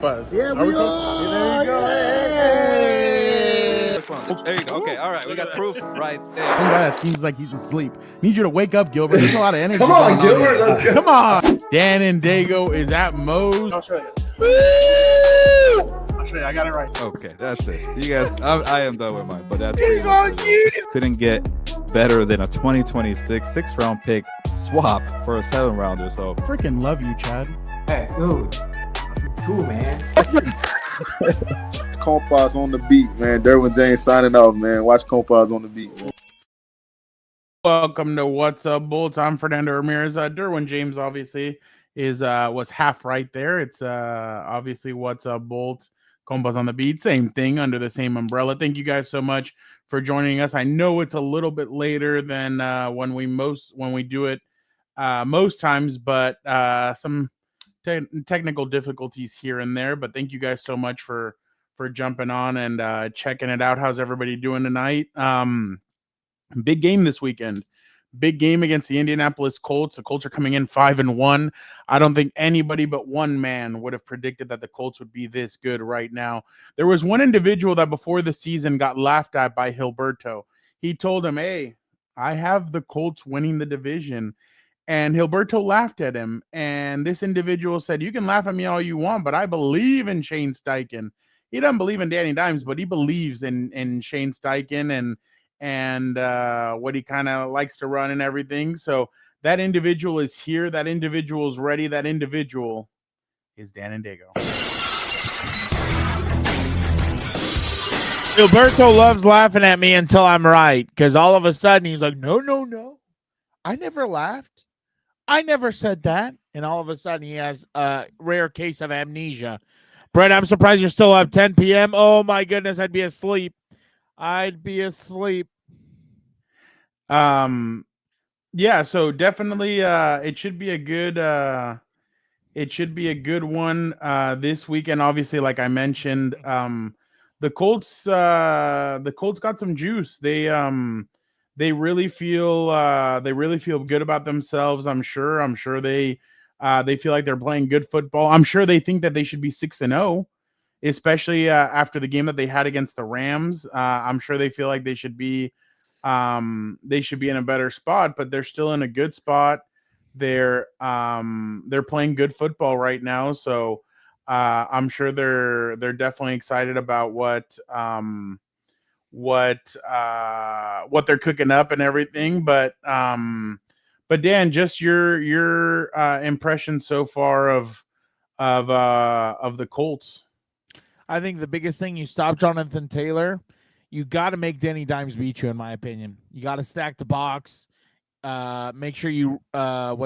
Buzz. Yeah, we are. There you go. Hey. There you go. Okay, all right. We got proof right there. Some guy that seems like he's asleep. Need you to wake up, Gilbert. There's a lot of energy. Come on, going Gilbert. here. Let's go. Come on. Dan and Dago is at Moe's. I'll show you. I got it right. Okay, that's it. You guys, I am done with mine, but that's pretty much it. Couldn't get better than a 2026 6th-round pick swap for a 7th-rounder. So Freaking love you, Chad. Hey, dude. Cool, man. Compas on the beat, man. Derwin James signing off, man. Watch Compas on the beat, man. Welcome to What's Up, Bolts. I'm Fernando Ramirez. Derwin James obviously was half right there. It's obviously What's Up, Bolts. Compas on the beat, same thing under the same umbrella. Thank you guys so much for joining us. I know it's a little bit later than when we do it most times, but some technical difficulties here and there. But thank you guys so much for jumping on and checking it out. How's everybody doing tonight? Big game this weekend. Big game against the Indianapolis Colts. The Colts are coming in 5-1. I don't think anybody but one man would have predicted that the Colts would be this good right now. There was one individual that before the season got laughed at by Gilberto. He told him, "Hey, I have the Colts winning the division." And Gilberto laughed at him. And this individual said, "You can laugh at me all you want, but I believe in Shane Steichen." He doesn't believe in Danny Dimes, but he believes in Shane Steichen and what he kind of likes to run and everything. So that individual is here. That individual is ready. That individual is Dan and Dago. Gilberto loves laughing at me until I'm right, because all of a sudden he's like, no. I never laughed. I never said that. And all of a sudden he has a rare case of amnesia. Brett, I'm surprised you're still up 10 p.m. Oh, my goodness, I'd be asleep. Yeah, so definitely it should be a good one this weekend. Obviously, like I mentioned, the Colts got some juice. They really feel good about themselves. I'm sure they feel like they're playing good football. I'm sure they think that they should be 6-0. Especially after the game that they had against the Rams. I'm sure they feel like they should be in a better spot, but they're still in a good spot. They're playing good football right now, so I'm sure they're definitely excited about what they're cooking up and everything. But Dan, just your impression so far of the Colts. I think the biggest thing, you stop Jonathan Taylor. You got to make Danny Dimes beat you, in my opinion. You got to stack the box. Make sure you, run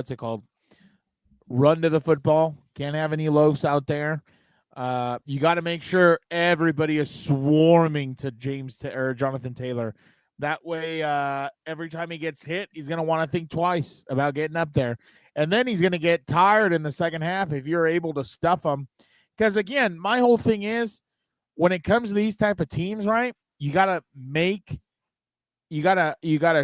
to the football. Can't have any loafs out there. You got to make sure everybody is swarming to Jonathan Taylor. That way, every time he gets hit, he's going to want to think twice about getting up there. And then he's going to get tired in the second half if you're able to stuff him. Because, again, my whole thing is, when it comes to these type of teams, right, you gotta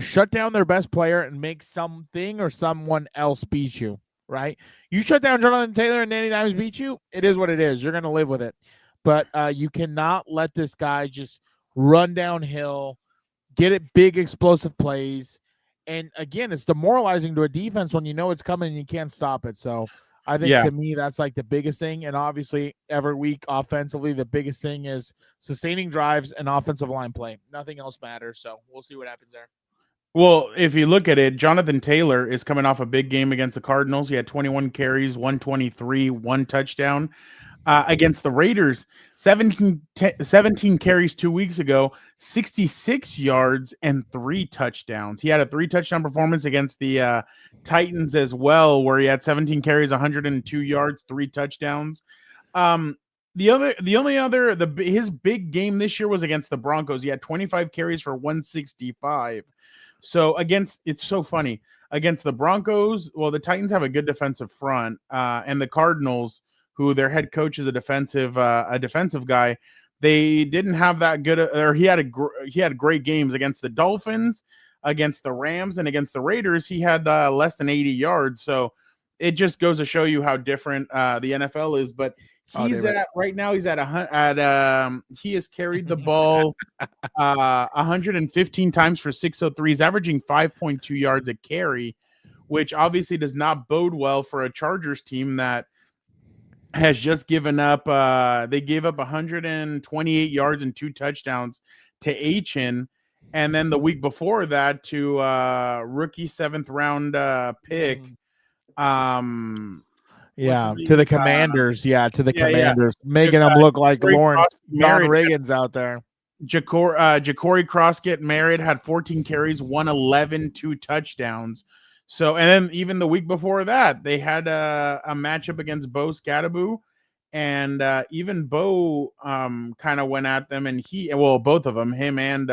shut down their best player and make something or someone else beat you, right? You shut down Jonathan Taylor and Danny Dimes beat you, it is what it is. You're gonna live with it. But you cannot let this guy just run downhill, get it big explosive plays. And again, it's demoralizing to a defense when you know it's coming and you can't stop it. So I think to me, that's like the biggest thing. And obviously every week offensively, the biggest thing is sustaining drives and offensive line play. Nothing else matters. So we'll see what happens there. Well, if you look at it, Jonathan Taylor is coming off a big game against the Cardinals. He had 21 carries, 123, 1 touchdown. Against the Raiders, 17 carries 2 weeks ago, 66 yards and 3 touchdowns. He had a 3-touchdown performance against the Titans as well, where he had 17 carries, 102 yards, 3 touchdowns. His big game this year was against the Broncos. He had 25 carries for 165. So it's so funny against the Broncos. Well, the Titans have a good defensive front, and the Cardinals, who their head coach is a defensive guy, they didn't have that good. Or he had great games against the Dolphins, against the Rams, and against the Raiders. He had less than 80 yards. So it just goes to show you how different the NFL is. But He's at right now. He's he has carried the ball 115 times for 603. He's averaging 5.2 yards a carry, which obviously does not bode well for a Chargers team that has just given up. They gave up 128 yards and 2 touchdowns to Achin, and then the week before that to rookie 7th round pick. Yeah, to the Commanders. To the Commanders, making them look like Jamaree Lawrence Don Reagan's out there. Jamaree Croskett married, had 14 carries, 111, 2 touchdowns. So, and then even the week before that, they had a matchup against Bo Scadaboo, and even Bo kind of went at them, and both of them, him and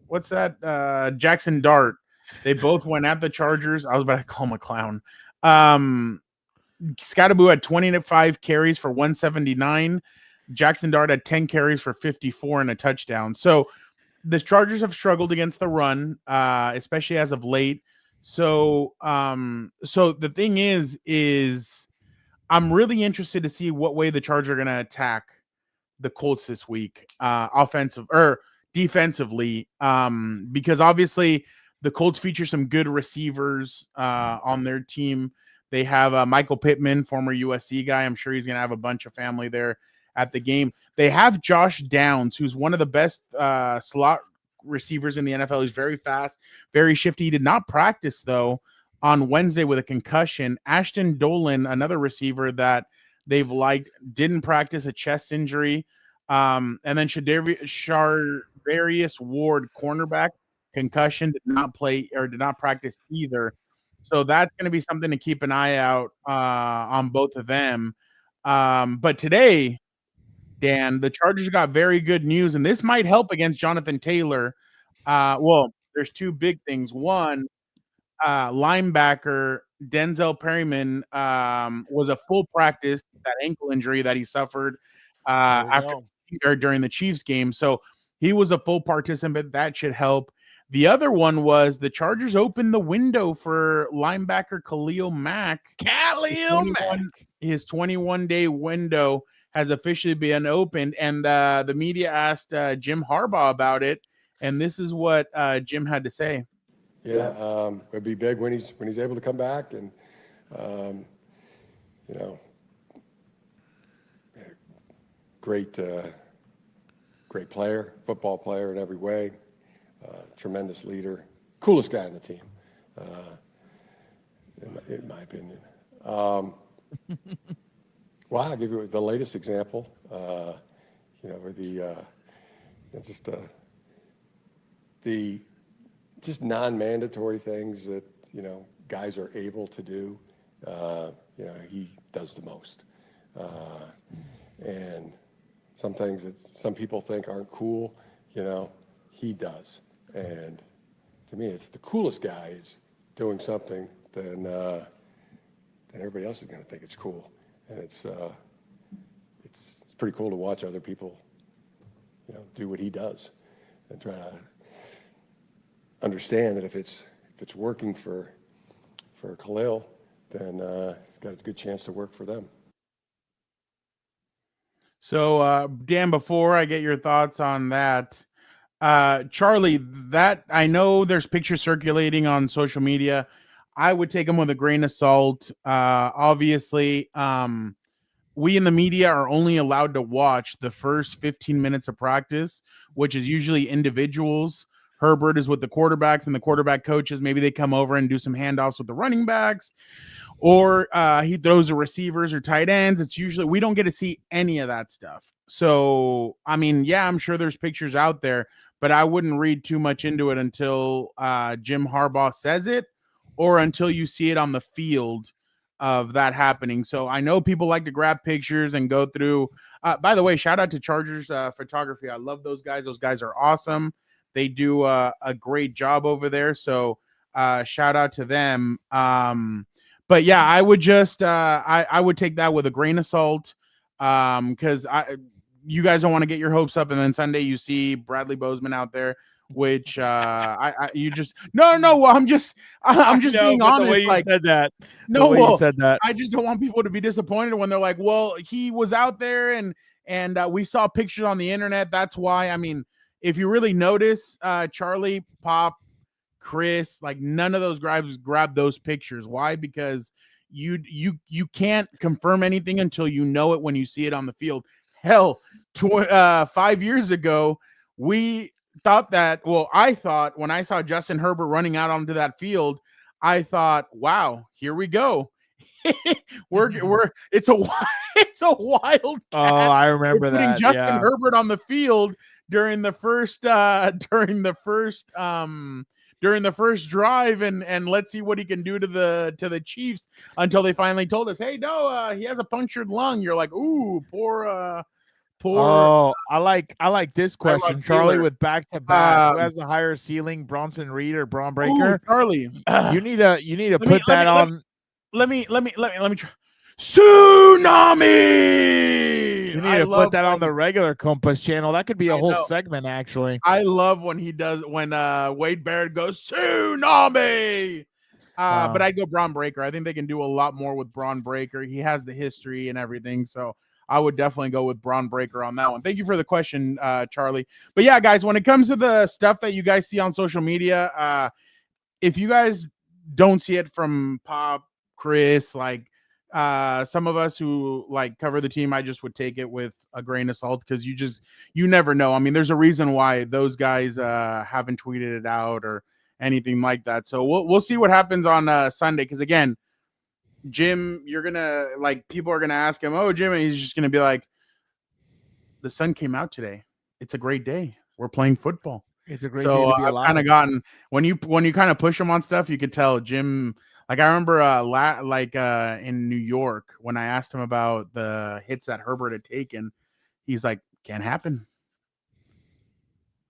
what's that? Jackson Dart. They both went at the Chargers. I was about to call him a clown. Scadaboo had 25 carries for 179. Jackson Dart had 10 carries for 54 and a touchdown. So the Chargers have struggled against the run, especially as of late. So the thing is I'm really interested to see what way the Chargers are going to attack the Colts this week, offensive or defensively, because obviously the Colts feature some good receivers on their team. They have Michael Pittman, former USC guy. I'm sure he's going to have a bunch of family there at the game. They have Josh Downs, who's one of the best slot receivers in the NFL. He's very fast, very shifty. He did not practice, though, on Wednesday with a concussion. Ashton Dolan, another receiver that they've liked, didn't practice, a chest injury. And then Charvarius Ward, cornerback, concussion, did not play or did not practice either. So that's going to be something to keep an eye out on both of them. But today, Dan, the Chargers got very good news, and this might help against Jonathan Taylor. Well, there's 2 big things. One, linebacker Denzel Perryman was a full practice, that ankle injury that he suffered during the Chiefs game. So he was a full participant. That should help. The other one was the Chargers opened the window for linebacker Khalil Mack. His 21-day window has officially been opened, and the media asked Jim Harbaugh about it, and this is what Jim had to say. Yeah, it'd be big when he's able to come back, and great player, football player in every way, tremendous leader, coolest guy on the team, in my opinion. Well, I'll give you the latest example. Where the just non-mandatory things that guys are able to do. He does the most, and some things that some people think aren't cool, he does. And to me, if the coolest guy is doing something, then everybody else is going to think it's cool. And it's pretty cool to watch other people, do what he does, and try to understand that if it's working for Khalil, then it's got a good chance to work for them. So, Dan, before I get your thoughts on that, Charlie, that I know there's pictures circulating on social media. I would take them with a grain of salt. Obviously, we in the media are only allowed to watch the first 15 minutes of practice, which is usually individuals. Herbert is with the quarterbacks and the quarterback coaches. Maybe they come over and do some handoffs with the running backs, or he throws the receivers or tight ends. It's usually, we don't get to see any of that stuff. So, I mean, yeah, I'm sure there's pictures out there, but I wouldn't read too much into it until Jim Harbaugh says it, or until you see it on the field of that happening. So I know people like to grab pictures and go through. By the way, shout out to Chargers Photography. I love those guys. Those guys are awesome. They do a great job over there. So shout out to them. But yeah, I would just I would take that with a grain of salt, because you guys don't want to get your hopes up, and then Sunday you see Bradley Bozeman out there which you just no. Well, I'm just being honest. The way you said that. No, you said that. I just don't want people to be disappointed when they're like, well, he was out there and we saw pictures on the internet. That's why. I mean, if you really notice, Charlie, Pop, Chris, like none of those guys grabbed those pictures. Why? Because you can't confirm anything until you know it when you see it on the field. Hell, 5 years ago, we thought that. Well, I thought when I saw Justin Herbert running out onto that field, I thought, wow, here we go. It's a wild. Oh, I remember putting that. Justin Herbert on the field during the first drive, and let's see what he can do to the Chiefs until they finally told us, hey, no, he has a punctured lung. You're like, ooh, poor. Oh, I like this question, Charlie, Taylor. with back-to-back. Who has a higher ceiling, Bronson Reed or Braun Breaker? Ooh, Charlie, you need to put that on. Let me try. Tsunami. You need to put that on the regular Compas channel. That could be a whole segment, actually. I love when Wade Barrett goes tsunami. But I'd go Braun Breaker. I think they can do a lot more with Braun Breaker. He has the history and everything, so I would definitely go with Braun Breaker on that one. Thank you for the question, Charlie. But yeah, guys, when it comes to the stuff that you guys see on social media, if you guys don't see it from Pop, Chris, like some of us who like cover the team, I just would take it with a grain of salt because you never know. I mean, there's a reason why those guys haven't tweeted it out or anything like that. So we'll see what happens on Sunday. Because again, Jim, you're gonna like people are gonna ask him, oh, Jim, and he's just gonna be like, the sun came out today. It's a great day. We're playing football. It's a great day to be alive. I've kind of gotten when you kind of push him on stuff, you could tell Jim. Like I remember, in New York when I asked him about the hits that Herbert had taken, he's like, "Can't happen."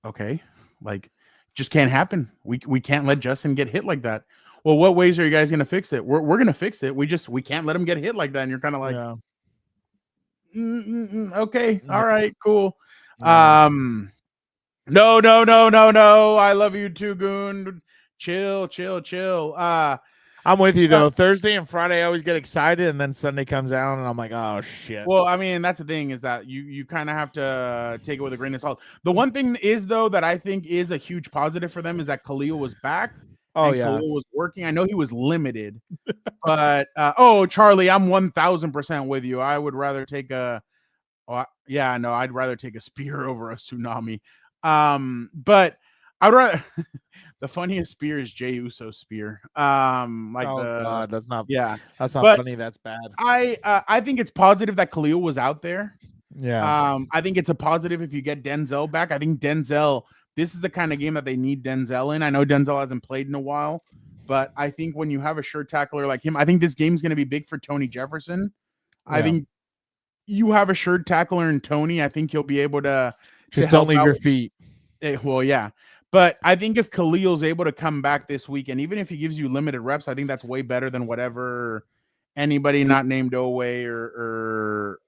Okay, like just can't happen. We can't let Justin get hit like that. Well, what ways are you guys gonna fix it? We're gonna fix it. We can't let him get hit like that. And you're kind of like, okay, all right, cool. Yeah. No. I love you too, Goon. Chill. I'm with you though. Thursday and Friday I always get excited, and then Sunday comes out, and I'm like, oh shit. Well, I mean, that's the thing is that you kind of have to take it with a grain of salt. The one thing is though that I think is a huge positive for them is that Khalil was back. Oh yeah, Khalil was working. I know he was limited, but Charlie, I'm 1,000% with you. I would rather take I'd rather take a spear over a tsunami. But I'd rather the funniest spear is Jey Uso's spear. God, that's not funny. That's bad. I think it's positive that Khalil was out there. Yeah. I think it's a positive if you get Denzel back. I think Denzel. This is the kind of game that they need Denzel in. I know Denzel hasn't played in a while, but I think when you have a sure tackler like him, I think this game's going to be big for Tony Jefferson. Yeah. I think you have a sure tackler in Tony. I think you'll be able to just don't leave your feet. Well, yeah. But I think if Khalil's able to come back this weekend, even if he gives you limited reps, I think that's way better than whatever anybody not named Owe or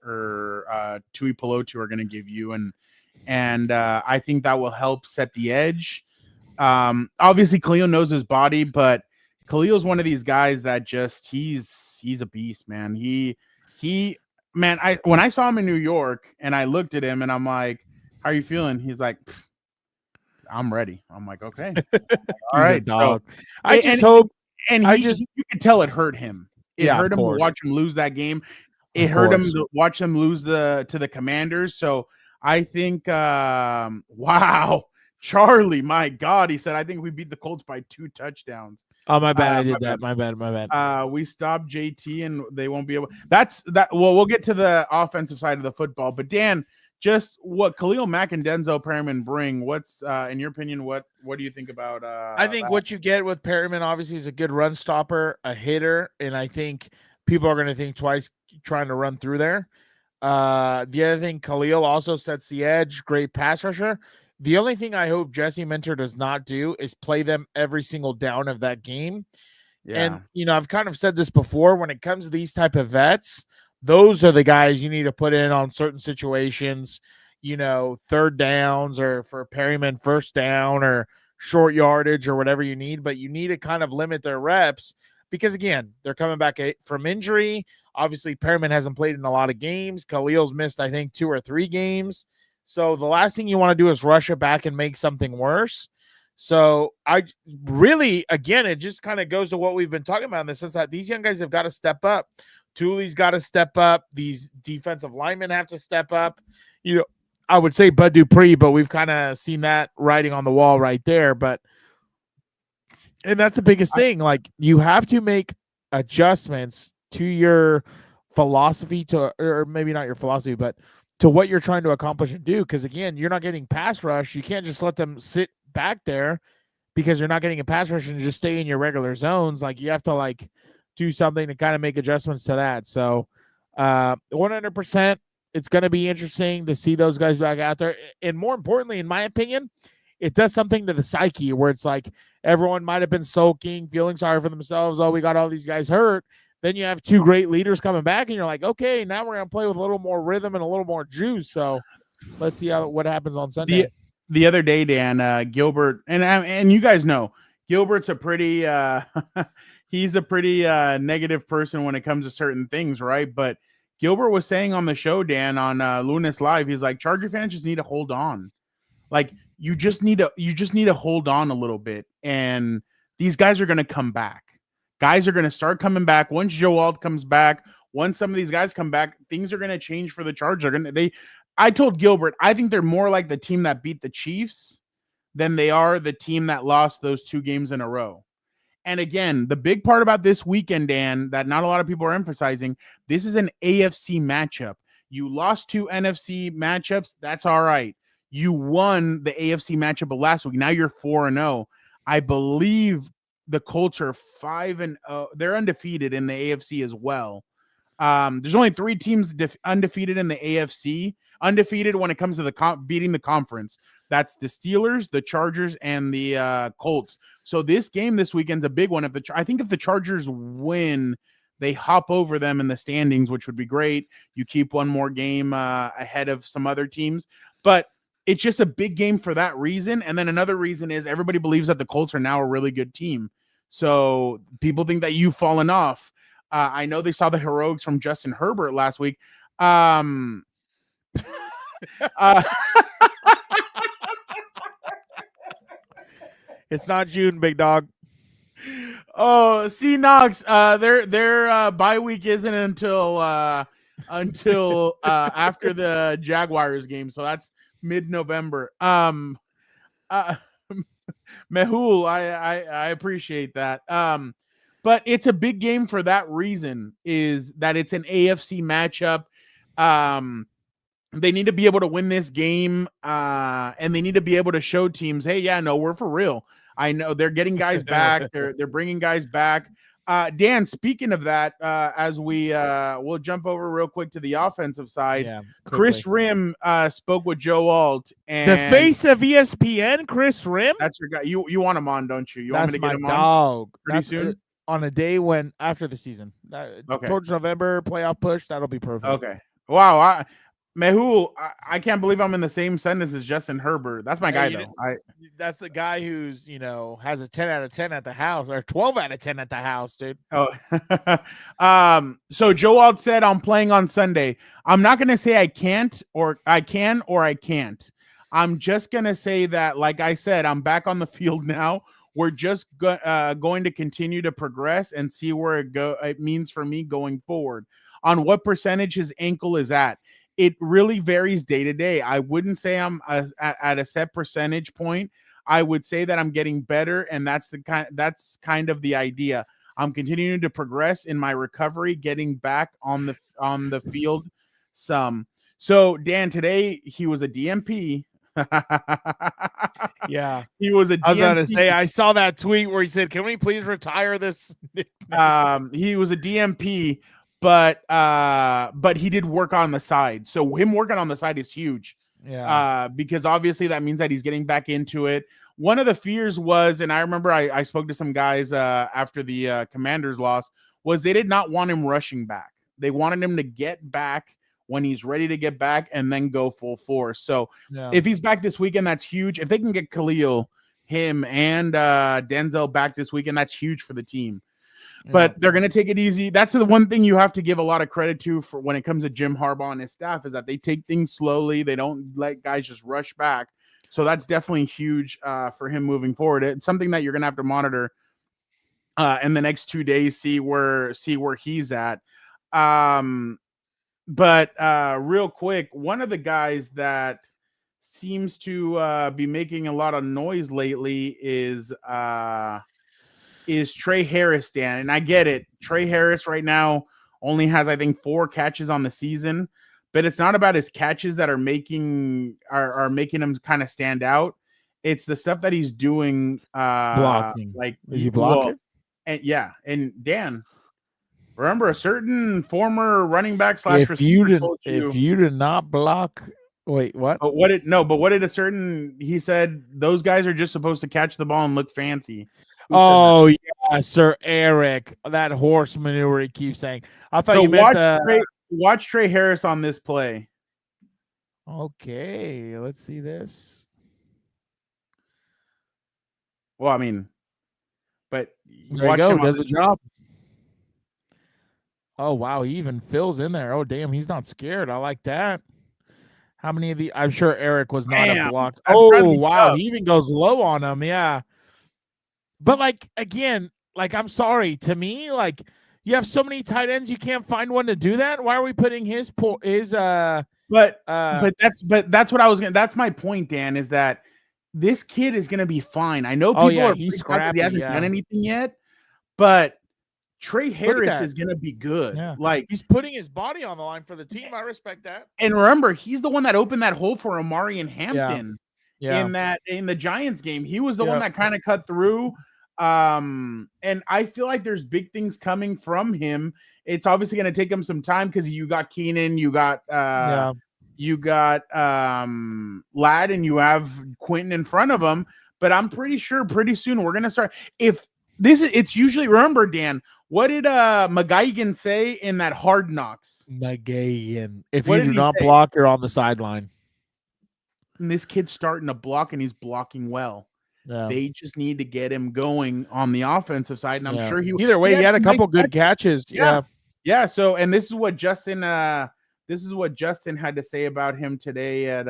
Tui Pelotu are going to give you. And I think that will help set the edge. Obviously, Khalil knows his body, but Khalil's one of these guys that just he's a beast, man. When I saw him in New York and I looked at him and I'm like, "How are you feeling?" He's like, "I'm ready." I'm like, "Okay, all right, dog." So, you could tell it hurt him. It hurt him to watch him lose that game. It hurt him to watch him lose to the Commanders. So I think, wow, Charlie, my God, he said, I think we beat the Colts by 2 touchdowns. Oh, my bad. I did that. My bad. We stopped JT and they won't be able. Well, we'll get to the offensive side of the football, but Dan, just what Khalil Mack and Denzel Perryman bring. What's in your opinion? What do you think about? I think what you get with Perryman obviously is a good run stopper, a hitter, and I think people are going to think twice trying to run through there. The other thing, Khalil also sets the edge, great pass rusher. The only thing I hope Jesse Minter does not do is play them every single down of that game. Yeah. And, I've kind of said this before, when it comes to these type of vets, those are the guys you need to put in on certain situations. third downs or for Perryman first down or short yardage or whatever you need, but you need to kind of limit their reps because, again, they're coming back from injury. Obviously, Perryman hasn't played in a lot of games. Khalil's missed, I think, 2 or 3 games. So the last thing you want to do is rush it back and make something worse. So I really, again, it just kind of goes to what we've been talking about in the sense that these young guys have got to step up. Thule's got to step up. These defensive linemen have to step up. I would say Bud Dupree, but we've kind of seen that writing on the wall right there. And that's the biggest thing. Like, you have to make adjustments to your philosophy or maybe not your philosophy, but to what you're trying to accomplish and do. Because, again, you're not getting pass rush. You can't just let them sit back there because you're not getting a pass rush and just stay in your regular zones. Like, you have to, do something to kind of make adjustments to that. So 100%, it's going to be interesting to see those guys back out there. And more importantly, in my opinion, it does something to the psyche where it's like everyone might have been sulking, feeling sorry for themselves. Oh, we got all these guys hurt. Then you have 2 great leaders coming back, and you're like, okay, now we're going to play with a little more rhythm and a little more juice. So let's see what happens on Sunday. The other day, Dan, Gilbert, and you guys know, Gilbert's a pretty he's a pretty negative person when it comes to certain things, right? But Gilbert was saying on the show, Dan, on Lunas Live, he's like, Charger fans just need to hold on. Like, you just need to hold on a little bit, and these guys are going to come back. Guys are going to start coming back once Joe Alt comes back. Once some of these guys come back, things are going to change for the Chargers. I told Gilbert, I think they're more like the team that beat the Chiefs than they are the team that lost those 2 games in a row. And again, the big part about this weekend, Dan, that not a lot of people are emphasizing, this is an AFC matchup. You lost 2 NFC matchups. That's all right. You won the AFC matchup of last week. Now you're 4-0. I believe the Colts are 5-0. They're undefeated in the AFC as well. There's only 3 teams undefeated in the AFC. Undefeated when it comes to beating the conference. That's the Steelers, the Chargers, and the Colts. So this game this weekend's a big one. I think if the Chargers win, they hop over them in the standings, which would be great. You keep one more game ahead of some other teams. But it's just a big game for that reason. And then another reason is everybody believes that the Colts are now a really good team. So people think that you've fallen off. I know they saw the heroics from Justin Herbert last week. It's not June, big dog. Oh, see, Knox, their bye week isn't until after the Jaguars game, so that's mid-November. Mehul, I appreciate that. But it's a big game for that reason, is that it's an AFC matchup. They need to be able to win this game, and they need to be able to show teams, hey, yeah, no, we're for real. I know they're getting guys back. They're bringing guys back. Dan, speaking of that, as we'll jump over real quick to the offensive side. Yeah, Chris Rim spoke with Joe Alt, and the face of ESPN, Chris Rim. That's your guy. You want him on, don't you? That's want me to get him dog. on pretty soon? On a day when after the season, okay. Towards November playoff push, that'll be perfect. Okay. Wow. Mehul, I can't believe I'm in the same sentence as Justin Herbert. That's my guy, though. That's the guy who's, has a 10 out of 10 at the house, or 12 out of 10 at the house, dude. Oh, so Joe Alt said, I'm playing on Sunday. I'm not going to say I can't, or I can, or I can't. I'm just going to say that, like I said, I'm back on the field now. We're just going to continue to progress and see where it means for me going forward. On what percentage his ankle is at. It really varies day to day. I wouldn't say I'm at a set percentage point. I would say that I'm getting better, and that's kind of the idea. I'm continuing to progress in my recovery, getting back on the field some. So Dan, today he was a DMP. Yeah, he was a DMP. I was about to say, I saw that tweet where he said, "Can we please retire this?" He was a DMP. But he did work on the side. So him working on the side is huge. Yeah. Because obviously that means that he's getting back into it. One of the fears was, and I remember I spoke to some guys after the Commanders loss, was they did not want him rushing back. They wanted him to get back when he's ready to get back and then go full force. So Yeah. if he's back this weekend, that's huge. If they can get Khalil, him, and Denzel back this weekend, that's huge for the team. But they're going to take it easy. That's the one thing you have to give a lot of credit to for when it comes to Jim Harbaugh and his staff is that they take things slowly. They don't let guys just rush back. So that's definitely huge for him moving forward. It's something that you're going to have to monitor in the next 2 days, see where he's at. But real quick, one of the guys that seems to be making a lot of noise lately is Trey Harris, Dan. And I get it. Trey Harris right now only has, I think, 4 catches on the season, but it's not about his catches that are making him kind of stand out. It's the stuff that he's doing. Blocking. Like, is he blocking? And yeah. And Dan, remember a certain former running back / If you receiver did not block, wait, what? But what did a certain, he said those guys are just supposed to catch the ball and look fancy. Oh yeah, Sir Eric, that horse manure he keeps saying. I thought So you meant watch Trey Harris on this play. Okay, let's see this. Well, I mean, but There you go. Does the job. Oh wow, he even fills in there. Oh damn, he's not scared. I like that. How many of the? I'm sure Eric was not a block. Oh wow, he even goes low on him. Yeah. But like again, like I'm sorry, to me, like you have so many tight ends, you can't find one to do that. Why are we putting his But that's what I was gonna. That's my point, Dan. Is that this kid is gonna be fine. I know people are he's scrappy. He hasn't done anything yet, but Trey Harris is gonna be good. Yeah. Like he's putting his body on the line for the team. I respect that. And remember, he's the one that opened that hole for Amari and Hampton. Yeah. In the Giants game. He was the one that kind of cut through. And I feel like there's big things coming from him. It's obviously going to take him some time because you got Keenan, you got Lad, and you have Quentin in front of him. But I'm pretty sure pretty soon we're going to start. It's usually, remember, Dan, what did McGuigan say in that Hard Knocks? McGuigan. If you do not block, you're on the sideline. And this kid's starting to block, and he's blocking well. Yeah. They just need to get him going on the offensive side, and I'm sure he. Either way, he had a couple good catches. Yeah. So, and this is what Justin had to say about him today at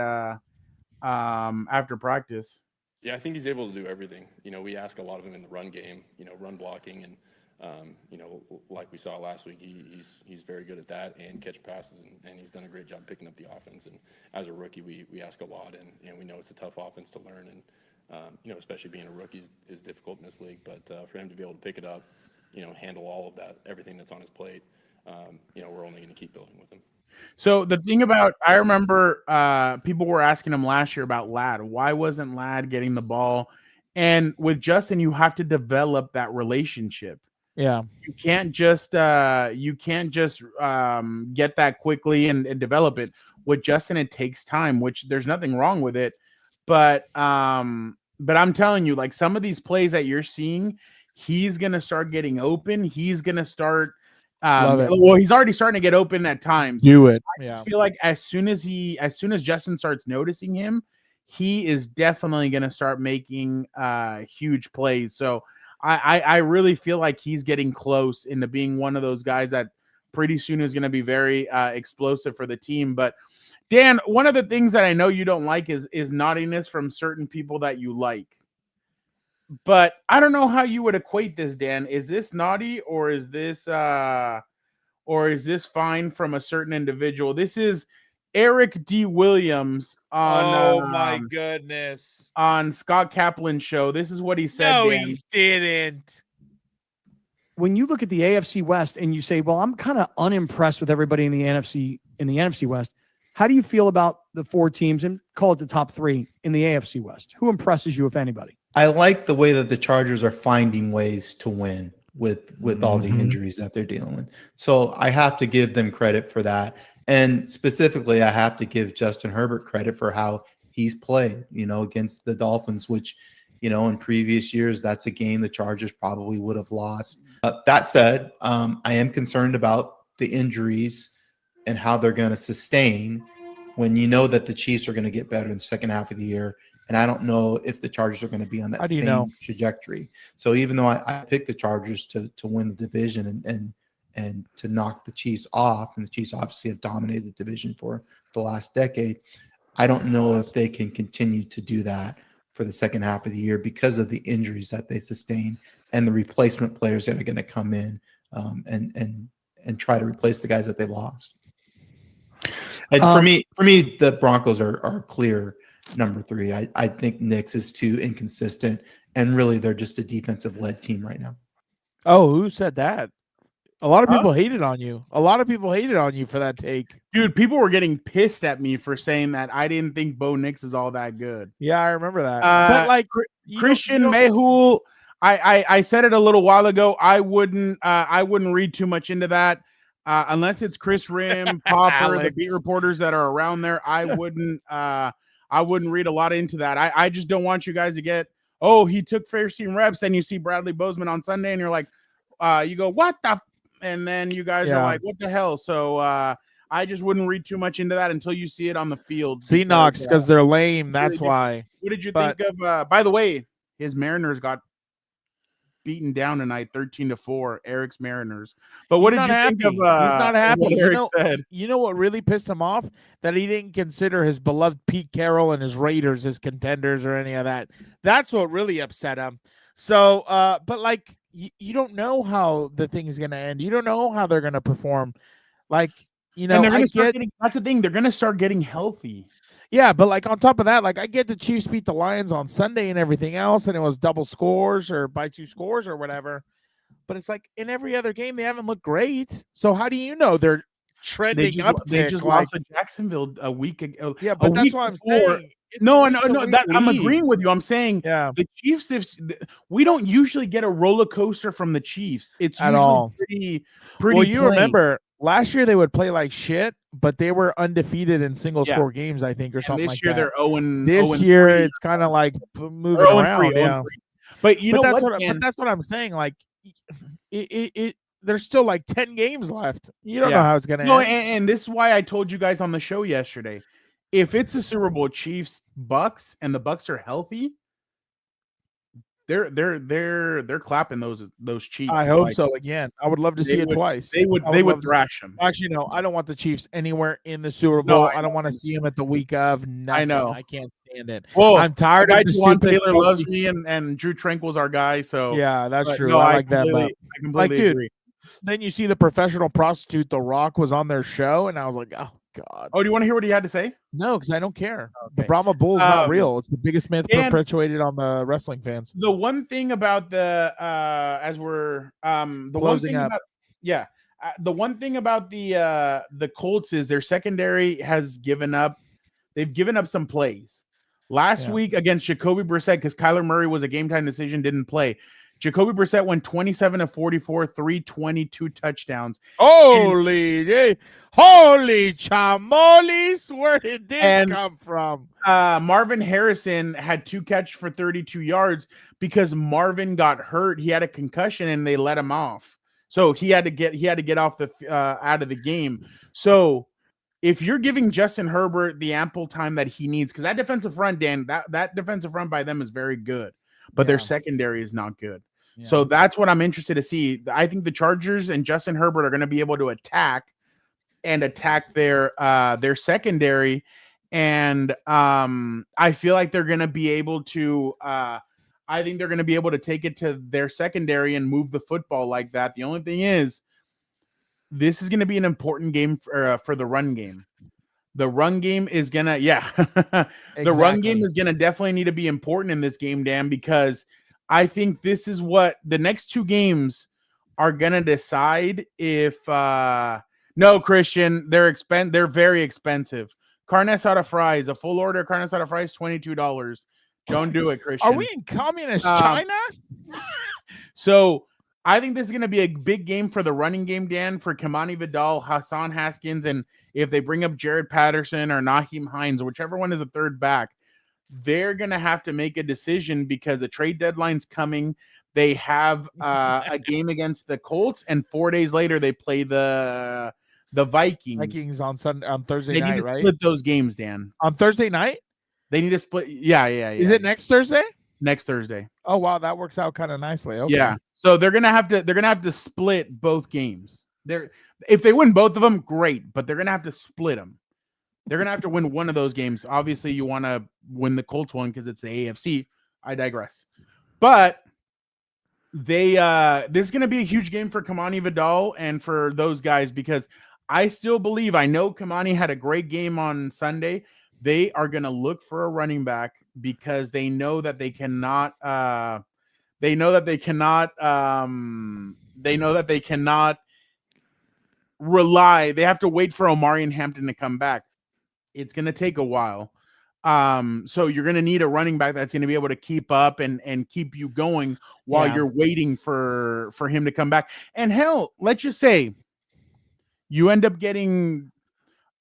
after practice. Yeah, I think he's able to do everything. We ask a lot of him in the run game, run blocking, and like we saw last week, he's very good at that and catch passes, and he's done a great job picking up the offense. And as a rookie, we ask a lot, and we know it's a tough offense to learn, and especially being a rookie is difficult in this league. But for him to be able to pick it up, handle all of that, everything that's on his plate, we're only going to keep building with him. So the thing about, I remember people were asking him last year about Lad. Why wasn't Lad getting the ball? And with Justin, you have to develop that relationship. Yeah, you can't just get that quickly and develop it. With Justin, it takes time, which there's nothing wrong with it. But I'm telling you, like some of these plays that you're seeing, he's gonna start getting open. He's gonna start. Well, he's already starting to get open at times. I feel like as soon as Justin starts noticing him, he is definitely gonna start making huge plays. So I really feel like he's getting close into being one of those guys that pretty soon is going to be very explosive for the team. But Dan, one of the things that I know you don't like is naughtiness from certain people that you like. But I don't know how you would equate this, Dan. Is this naughty or is this fine from a certain individual? This is Eric D. Williams on my goodness, on Scott Kaplan's show. This is what he said. No, Dan. he didn't. When you look at the AFC West and you say, well, I'm kind of unimpressed with everybody in the NFC West. How do you feel about the 4 teams and call it the top 3 in the AFC West? Who impresses you, if anybody? I like the way that the Chargers are finding ways to win with all the injuries that they're dealing with. So I have to give them credit for that. And specifically, I have to give Justin Herbert credit for how he's played, against the Dolphins, which, in previous years, that's a game the Chargers probably would have lost. That said, I am concerned about the injuries and how they're going to sustain when you know that the Chiefs are going to get better in the second half of the year. And I don't know if the Chargers are going to be on that same trajectory. So even though I picked the Chargers to win the division and to knock the Chiefs off, and the Chiefs obviously have dominated the division for the last decade, I don't know if they can continue to do that for the second half of the year because of the injuries that they sustain and the replacement players that are going to come in and try to replace the guys that they lost. And for me, the Broncos are clear number 3. I think Knicks is too inconsistent, and really they're just a defensive-led team right now. Oh, who said that? A lot of people hated on you. A lot of people hated on you for that take. Dude, people were getting pissed at me for saying that I didn't think Bo Nix is all that good. Yeah, I remember that. But like Christian Mehul, I said it a little while ago. I wouldn't read too much into that. Unless it's Chris Rim, Popper, the beat reporters that are around there, I wouldn't read a lot into that. I just don't want you guys to get, he took first team reps. Then you see Bradley Bozeman on Sunday and you're like, you go, what the? And then you guys are like, what the hell? So I just wouldn't read too much into that until you see it on the field. See Knox, because they're lame. That's why. What did you think of, by the way, his Mariners got beaten down tonight 13-4, Eric's Mariners. But what did you think of? He's not happy. Said? You know what really pissed him off? That he didn't consider his beloved Pete Carroll and his Raiders as contenders or any of that. That's what really upset him. So, but like, you don't know how the thing is going to end. You don't know how they're going to perform. Like, you know, that's the thing. They're going to start getting healthy. Yeah, but like on top of that, like I get the Chiefs beat the Lions on Sunday and everything else, and it was double scores or by 2 scores or whatever. But it's like in every other game, they haven't looked great. So how do you know they're trending up? They just lost to Jacksonville a week ago. Yeah, but that's what I'm saying. No, I'm agreeing with you. I'm saying the Chiefs, we don't usually get a roller coaster from the Chiefs. It's at usually all pretty well, you plain. Remember last year they would play like shit, but they were undefeated in single score games, I think, or something like that. This year they're 0-3. This year it's kind of like moving around. Yeah. But that's what I'm saying. Like there's still like 10 games left. You don't know how it's gonna end. And this is why I told you guys on the show yesterday. If it's the Super Bowl Chiefs Bucks and the Bucks are healthy, they're clapping those Chiefs. I hope so. Again, I would love to see it twice. They would thrash them. Actually, no, I don't want the Chiefs anywhere in the Super Bowl. I don't want to see them at the week of. Nothing. I know. I can't stand it. Well, I'm tired of the stupid. Taylor loves me, and Drew Tranquil's our guy. So yeah, that's true. No, I like that. I completely agree. Then you see the professional prostitute, The Rock, was on their show, and I was like, oh God. Oh, do you want to hear what he had to say? No, because I don't care. Okay. The Brahma Bull is not real. It's the biggest myth perpetuated on the wrestling fans. The one thing about the as we're the closing one thing up, the one thing about the Colts is their secondary has given up. They've given up some plays. Last week against Jacoby Brissett, because Kyler Murray was a game time decision, didn't play. Jacoby Brissett went 27-44, 322 touchdowns. Holy chamolis! Where did this come from? Marvin Harrison had 2 catches for 32 yards because Marvin got hurt. He had a concussion and they let him off. So he had to get off the out of the game. So if you're giving Justin Herbert the ample time that he needs, because that defensive front, Dan, that defensive front by them is very good, but their secondary is not good. Yeah. So that's what I'm interested to see. I think the Chargers and Justin Herbert are going to be able to attack their secondary, and I feel like they're going to be able to. I think they're going to be able to take it to their secondary and move the football like that. The only thing is, this is going to be an important game for the run game. The run game is gonna, the run game is gonna definitely need to be important in this game, Dan, because I think this is what the next 2 games are gonna decide if no, Christian, they're very expensive. Carne asada fries, a full order of carne asada fries, $22. Don't do it, Christian. Are we in communist China? So I think this is going to be a big game for the running game, Dan, for Kamani Vidal, Hassan Haskins, and if they bring up Jared Patterson or Naheem Hines, whichever one is a third back, they're going to have to make a decision because the trade deadline's coming. They have a game against the Colts, and 4 days later they play the The Vikings. Vikings on Thursday They night, need to right? split those games, Dan. On Thursday night? They need to split. Yeah. Is it next Thursday? Next Thursday? Oh wow, that works out kind of nicely. Okay. Yeah. So they're gonna have to split both games. If they win both of them, great. But they're gonna have to split them. They're gonna have to win one of those games. Obviously, you want to win the Colts one because it's the AFC. I digress. But this is gonna be a huge game for Kamani Vidal and for those guys because I still believe. I know Kamani had a great game on Sunday. They are gonna look for a running back because they know that they cannot. They know that they cannot rely. They have to wait for Omari and Hampton to come back. It's going to take a while. So you're going to need a running back that's going to be able to keep up and keep you going while you're waiting for him to come back. And hell, let's just say you end up getting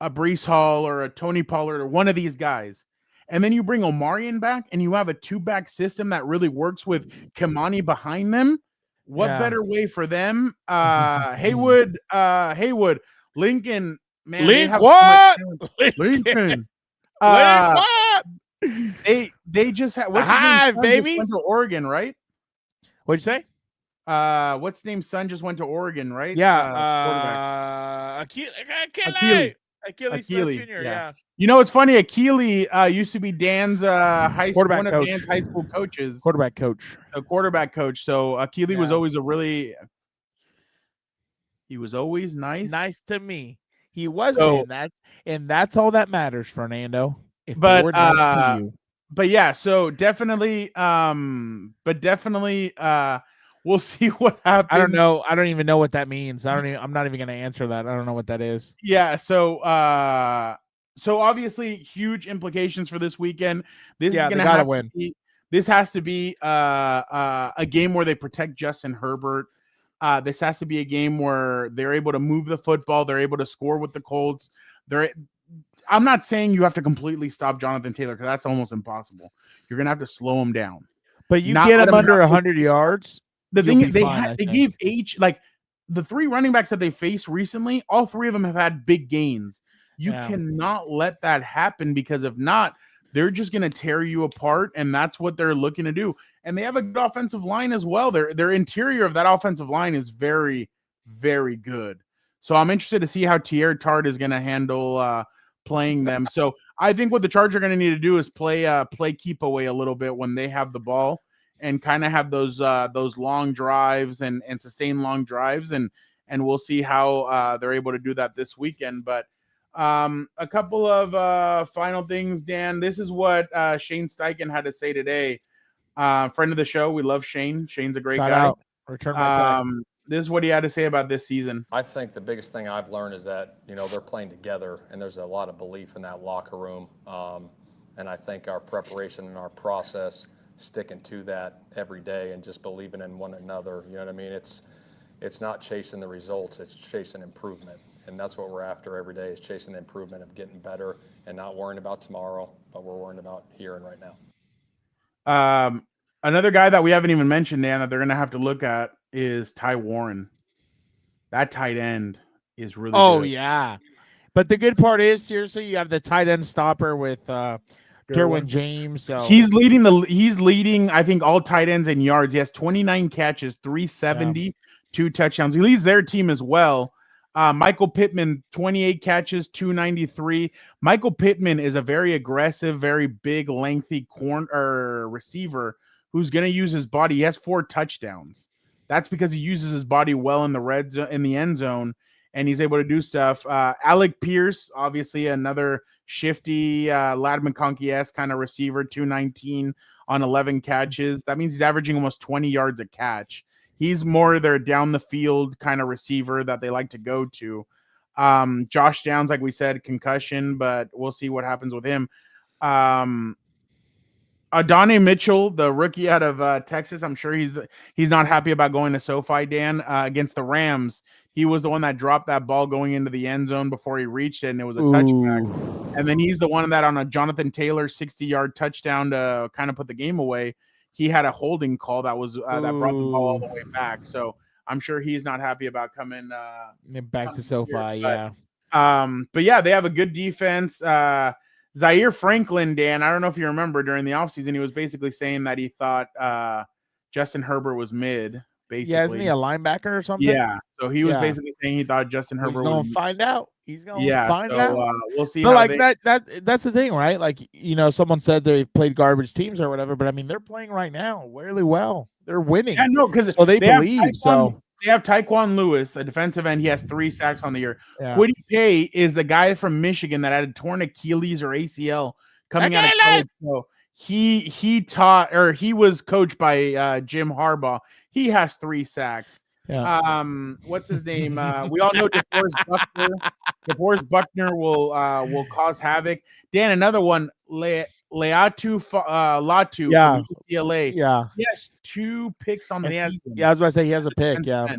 a Breece Hall or a Tony Pollard or one of these guys. And then you bring Omarion back and you have a 2-back system that really works with Kamani behind them. What better way for them? Haywood, Lincoln, man. Lincoln, what? Lincoln. What? They just had baby. Went to Oregon, right? What'd you say? What's his name? Son just went to Oregon, right? Yeah. Achilles Smith Jr. Yeah. You know, it's funny. Achilles used to be Dan's high school coaches. Quarterback coach. A quarterback coach. So Achilles was always he was always nice. Nice to me. He was and that's all that matters, Fernando. If they were nice to you. But yeah, so definitely we'll see what happens. I don't know. I don't even know what that means. I'm not even going to answer that. I don't know what that is. Yeah. So obviously huge implications for this weekend. This is going to have to win. This has to be a game where they protect Justin Herbert. This has to be a game where they're able to move the football. They're able to score with the Colts. I'm not saying you have to completely stop Jonathan Taylor because that's almost impossible. You're going to have to slow him down. But you get him under 100 yards. The thing is, they gave the 3 running backs that they faced recently, all 3 of them have had big gains. You cannot let that happen because if not, they're just going to tear you apart, and that's what they're looking to do. And they have a good offensive line as well. Their interior of that offensive line is very, very good. So I'm interested to see how Tier Tart is going to handle playing them. So I think what the Chargers are going to need to do is play keep away a little bit when they have the ball and kind of have those long drives and sustain long drives. And we'll see how they're able to do that this weekend. But a couple of final things, Dan. This is what Shane Steichen had to say today. Friend of the show. We love Shane. Shane's a great guy. Out. Return my time. This is what he had to say about this season. I think the biggest thing I've learned is that, they're playing together and there's a lot of belief in that locker room. And I think our preparation and our process, sticking to that every day and just believing in one another, you know what I mean? It's not chasing the results, it's chasing improvement. And that's what we're after every day, is chasing the improvement of getting better and not worrying about tomorrow, but we're worrying about here and right now. Another guy that we haven't even mentioned, Dan, that they're going to have to look at is Ty Warren. That tight end is really good. Oh, yeah. But the good part is, seriously, you have the tight end stopper with Derwin James. So he's leading, I think, all tight ends in yards. He has 29 catches, 370, 2 touchdowns. He leads their team as well. Michael Pittman, 28 catches, 293. Michael Pittman is a very aggressive, very big, lengthy receiver who's going to use his body. He has 4 touchdowns. That's because he uses his body well in the red zone, in the end zone, and he's able to do stuff. Alec Pierce, obviously another shifty, Ladd McConkey-esque kind of receiver, 219 on 11 catches. That means he's averaging almost 20 yards a catch. He's more their down the field kind of receiver that they like to go to. Josh Downs, like we said, concussion, but we'll see what happens with him. Adonai Mitchell, the rookie out of Texas, I'm sure he's not happy about going to SoFi, Dan, against the Rams. He was the one that dropped that ball going into the end zone before he reached it, and it was a touchback. And then he's the one that on a Jonathan Taylor 60-yard touchdown to kind of put the game away, he had a holding call that was that brought the ball all the way back. So I'm sure he's not happy about coming back to SoFi. here, Yeah. But yeah, they have a good defense. Zaire Franklin, Dan, I don't know if you remember during the offseason, he was basically saying that he thought Justin Herbert was mid. Basically, Yeah, isn't he a linebacker or something? Yeah, so he was Yeah. basically saying he thought Justin Herbert He's gonna was find out. He's gonna find out. We'll see. But how like they, that's the thing, right? Like, you know, someone said they've played garbage teams or whatever, but I mean, they're playing right now really well. They're winning. Yeah, no, because so they believe. So they have Tyquan Lewis, a defensive end. He has 3 sacks on the year. Yeah. Kwity Paye is the guy from Michigan that had a torn Achilles or ACL coming out of college. So he was coached by Jim Harbaugh. He has 3 sacks. Yeah. What's his name? We all know DeForest Buckner. DeForest Buckner will cause havoc. Dan, another one. Latu Yeah. from UCLA. Yeah. He has 2 picks on the season. Yeah, I was about to say he has a pick. Yeah.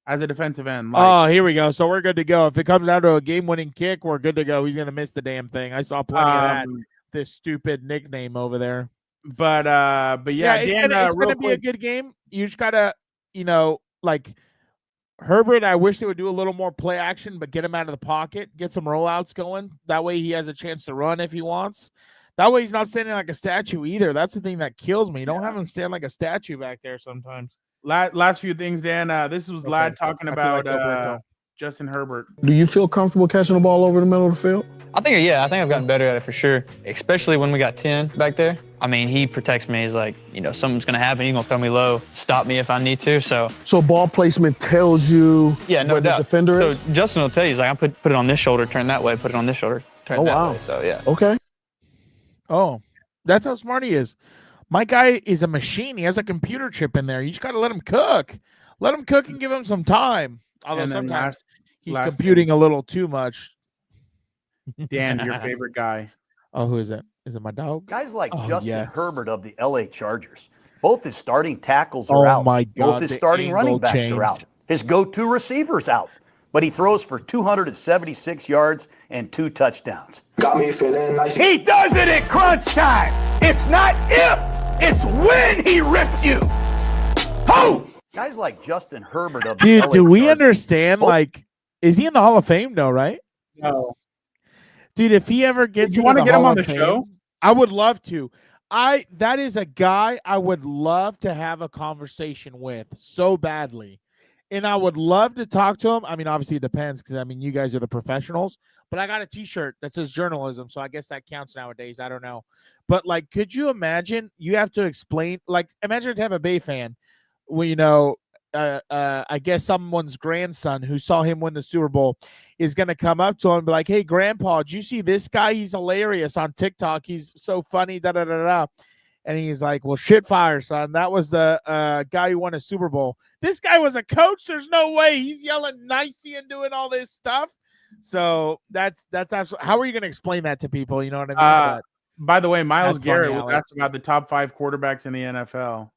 As a defensive end. Oh, here we go. So we're good to go. If it comes down to a game-winning kick, we're good to go. He's gonna miss the damn thing. I saw plenty of that. This stupid nickname over there. But yeah, it's gonna be a good game. You just gotta, you know, like Herbert, I wish they would do a little more play action, but get him out of the pocket, get some rollouts going. That way he has a chance to run if he wants. That way he's not standing like a statue either. That's the thing that kills me. You don't have him stand like a statue back there sometimes. Last few things, Dan. This was Lad talking about Justin Herbert. Do you feel comfortable catching the ball over the middle of the field? I think I've gotten better at it for sure, especially when we got 10 back there. I mean, he protects me. He's like, you know, something's going to happen. He's going to throw me low, stop me if I need to. So ball placement tells you yeah, no where doubt. the defender is? So Justin will tell you, he's like, I put it on this shoulder, turn that way, put it on this shoulder, turn that way. So, yeah. Okay. Oh, that's how smart he is. My guy is a machine. He has a computer chip in there. You just got to let him cook. Let him cook and give him some time. Although sometimes he's computing a little too much. Dan, your favorite guy. Oh, who is it? Is it my dog? Guys like Justin Herbert of the LA Chargers. Both his starting tackles are Oh out. my God, Both his the starting running angle backs change. are out. His go-to receiver's out. But he throws for 276 yards and 2 touchdowns. Got me feeling nice. He does it at crunch time. It's not if, it's when he rips you. Ho! Guys like Justin Herbert of the Dude, LA do we Chargers. understand? Like, is he in the Hall of Fame though? Right? No. Dude, if he ever gets, you want to get him Hall on the of Fame, show? I would love to. That is a guy I would love to have a conversation with so badly. And I would love to talk to him. I mean, obviously it depends because I mean you guys are the professionals, but I got a t-shirt that says journalism, so I guess that counts nowadays. I don't know. But like, could you imagine you have to explain, like, imagine a Tampa Bay fan, well, you know, I guess someone's grandson who saw him win the Super Bowl is going to come up to him and be like, hey, grandpa, did you see this guy? He's hilarious on TikTok. He's so funny, da-da-da-da. And he's like, well, shit fire, son. That was the guy who won a Super Bowl. This guy was a coach. There's no way. He's yelling nicey and doing all this stuff. So that's absolutely. How are you going to explain that to people? You know what I mean? By the way, Myles That's Garrett funny, was Alex. asked about the top 5 quarterbacks in the NFL.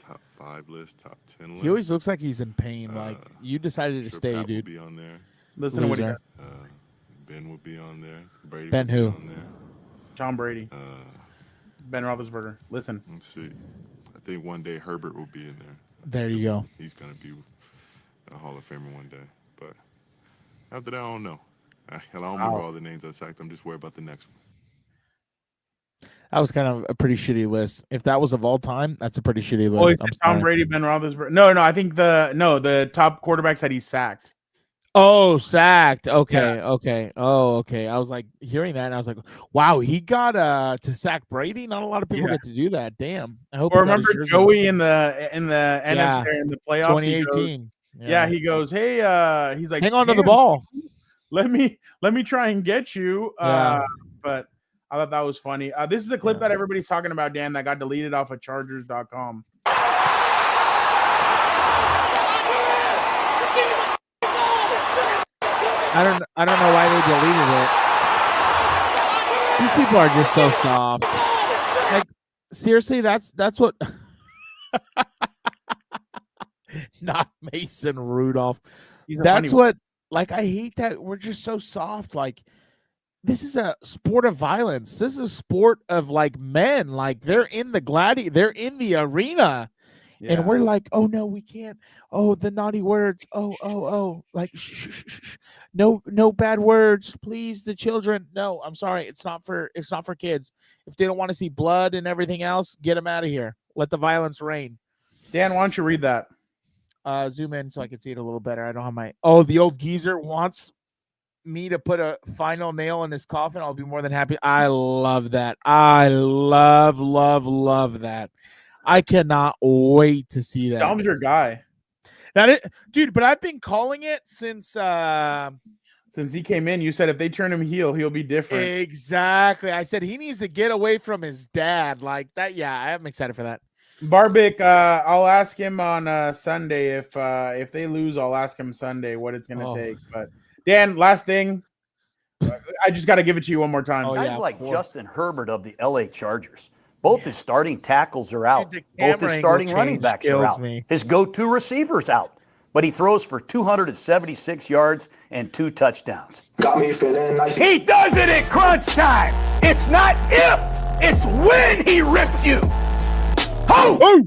Top 5 list, top 10 list. He always looks like he's in pain. Like you decided to stay, Pat dude. will be on there. Listen to what he got. Ben will be on there. Brady Ben will be who? on there. Tom Brady. Ben Roethlisberger. Listen. Let's see. I think one day Herbert will be in there. There you go. He's going to be a Hall of Famer one day. But after that, I don't know. I don't remember all the names I sacked. I'm just worried about the next one. That was kind of a pretty shitty list. If that was of all time, that's a pretty shitty Oh, list. it's Tom Brady, Ben Roethlisberger. No, I think the top quarterbacks that he sacked. Oh, sacked. Okay, okay. Oh, okay. I was like hearing that, and I was like, "Wow, he got to sack Brady." Not a lot of people get to do that. Damn. I hope. Or remember Joey in the NFC in the playoffs, 2018. He goes, "Hey, he's like, hang on to the "Damn, ball. Let me try and get you." Yeah. But I thought that was funny. This is a clip that everybody's talking about, Dan, that got deleted off of Chargers.com. I don't know why they deleted it. These people are just so soft. Like seriously, that's what. Not Mason Rudolph. That's what. Like I hate that we're just so soft. Like this is a sport of violence. This is a sport of like men. Like they're in the they're in the arena, And we're like, oh no, we can't. Oh, the naughty words. Oh, like shh. No bad words, please. The children. No, I'm sorry. It's not for kids. If they don't want to see blood and everything else, get them out of here. Let the violence reign. Dan, why don't you read that? Zoom in so I can see it a little better. I don't have my. Oh, the old geezer wants me to put a final nail in his coffin. I'll be more than happy. I love that. I love that. I cannot wait to see that. Dom's your guy. That it, dude. But I've been calling it since he came in. You said if they turn him heel, he'll be different. Exactly. I said he needs to get away from his dad like that. Yeah, I'm excited for that. Barbic, I'll ask him on Sunday if they lose. I'll ask him Sunday what it's gonna take. But Dan, last thing, I just got to give it to you one more time. Guys like Justin Herbert of the LA Chargers. Both his starting tackles are out. Both his starting running backs are out. His go-to receiver's out. But he throws for 276 yards and 2 touchdowns. Got me feeling nice. He does it at crunch time. It's not if, it's when he rips you. Oh!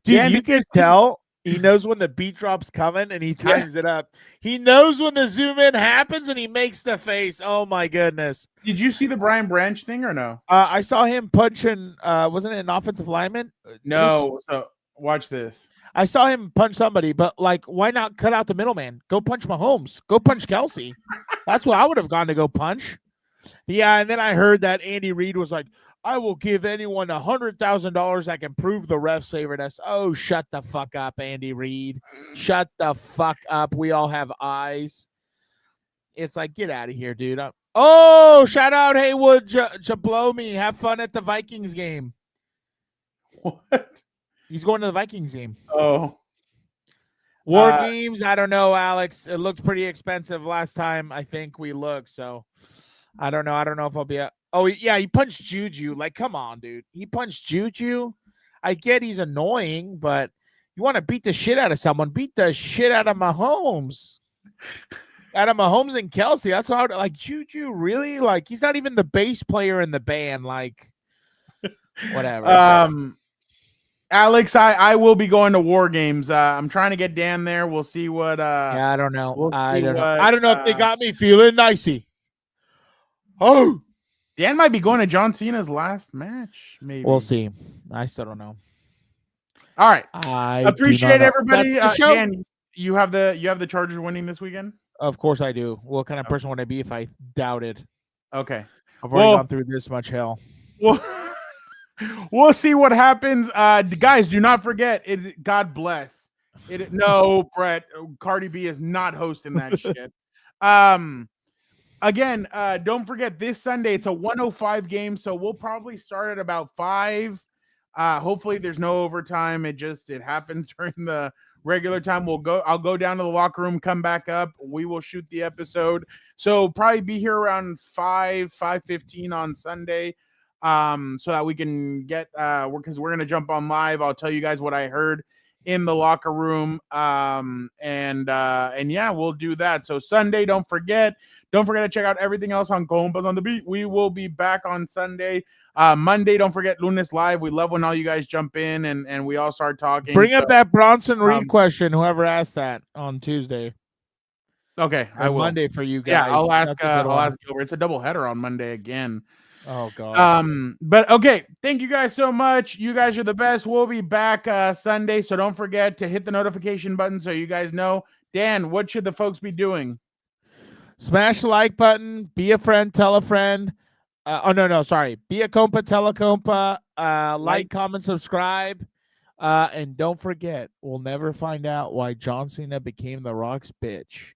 Dude, you can tell he knows when the beat drop's coming and he times it up. He knows when the zoom in happens and he makes the face. Oh my goodness. Did you see the Brian Branch thing or no? I saw him punching wasn't it an offensive lineman? No, so watch this. I saw him punch somebody, but like why not cut out the middleman? Go punch Mahomes. Go punch Kelsey. That's what I would have gone to go punch. Yeah, and then I heard that Andy Reid was like, I will give anyone $100,000 that can prove the refs favored us. Oh, shut the fuck up, Andy Reid. Shut the fuck up. We all have eyes. It's like, get out of here, dude. Oh, shout out Haywood Jablomi. Have fun at the Vikings game. What? He's going to the Vikings game. Oh. War games, I don't know, Alex. It looked pretty expensive last time I think we looked, so I don't know. I don't know if I'll be a Oh, yeah, he punched Juju. Like, come on, dude. He punched Juju. I get he's annoying, but you want to beat the shit out of someone, beat the shit out of Mahomes. Out of Mahomes and Kelsey. That's how, like, Juju, really? Like, he's not even the bass player in the band. Like, whatever. Alex, I will be going to War Games. I'm trying to get Dan there. We'll see what. Yeah, I don't know. I don't know if they got me feeling nicey. Oh. Dan might be going to John Cena's last match. Maybe we'll see. I still don't know. All right, I appreciate everybody. Show. Dan, you have the Chargers winning this weekend. Of course I do. What kind of person would I be if I doubted? Okay, I've already gone through this much hell. We'll see what happens. Guys, do not forget. God bless. No, Brett. Cardi B is not hosting that shit. Again, don't forget this Sunday, it's a 105 game, so we'll probably start at about 5. Hopefully there's no overtime. It happens during the regular time. I'll go down to the locker room, come back up. We will shoot the episode. So probably be here around 5:15 on Sunday. So that we can get because we're gonna jump on live. I'll tell you guys what I heard in the locker room. And yeah, we'll do that. So Sunday, don't forget to check out everything else on Compas on the Beat. We will be back on Sunday. Monday, don't forget Lunes Live. We love when all you guys jump in and we all start talking. Bring up that Bronson Reed question, whoever asked that on Tuesday. Okay, I will. Monday for you guys. Yeah, I'll ask Gilbert. It's a doubleheader on Monday again. Oh God. But okay, thank you guys so much. You guys are the best. We'll be back Sunday, so don't forget to hit the notification button so you guys know. Dan, what should the folks be doing? Smash the like button, be a friend, tell a friend. Sorry. Be a compa, tell a compa, like, comment, subscribe. And don't forget, we'll never find out why John Cena became The Rock's bitch.